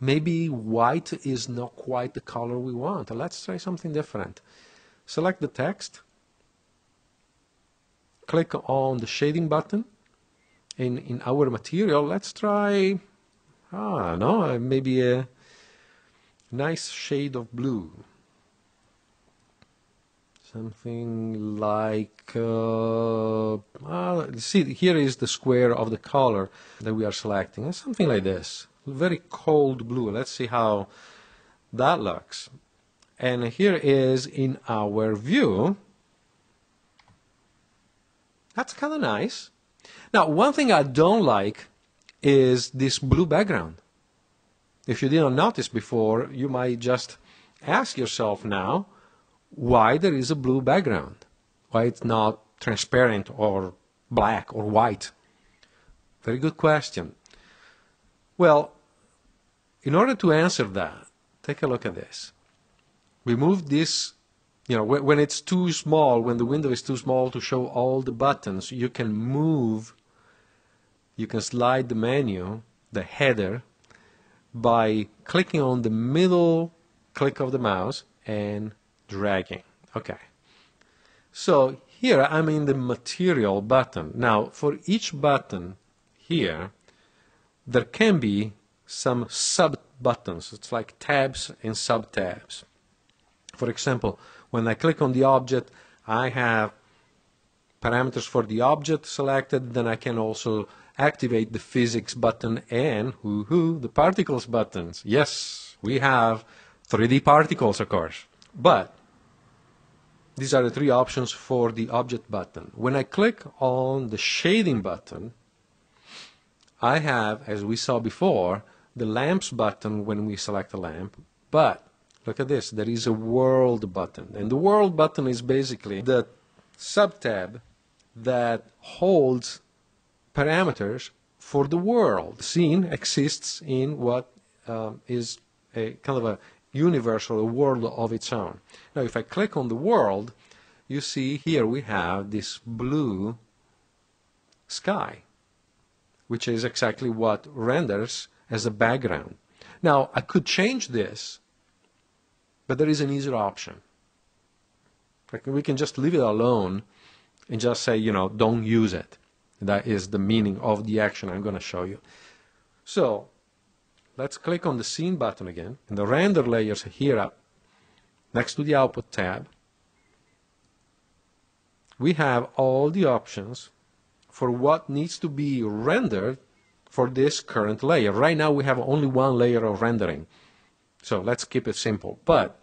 maybe white is not quite the color we want. Let's try something different. Select the text, click on the shading button. In our material, let's try, no, maybe a nice shade of blue. Something like, see, here is the square of the color that we are selecting. Something like this, very cold blue. Let's see how that looks. And here is in our view. That's kind of nice. Now, one thing I don't like is this blue background. If you didn't notice before, you might just ask yourself now why there is a blue background, why it's not transparent or black or white. Very good question. Well, in order to answer that, take a look at this. We move this, you know, when it's too small, when the window is too small to show all the buttons, you can move, you can slide the menu, the header, by clicking on the middle click of the mouse and dragging. Okay. So here I'm in the material button. Now for each button here, there can be some sub buttons. It's like tabs and sub tabs. For example, when I click on the object, I have parameters for the object selected. Then I can also activate the physics button and the particles buttons. Yes, we have 3D particles, of course. But these are the three options for the object button. When I click on the shading button, I have, as we saw before, the lamps button when we select a lamp. But look at this, there is a world button. And the world button is basically the sub-tab that holds parameters for the world. The scene exists in what is a kind of a universe or a world of its own. Now if I click on the world, you see here we have this blue sky, which is exactly what renders as a background. Now I could change this, but there is an easier option. We can just leave it alone and just say, you know, don't use it. That is the meaning of the action I'm going to show you. So let's click on the scene button again, and the render layers here up next to the output tab. We have all the options for what needs to be rendered for this current layer. Right now we have only one layer of rendering, so let's keep it simple. But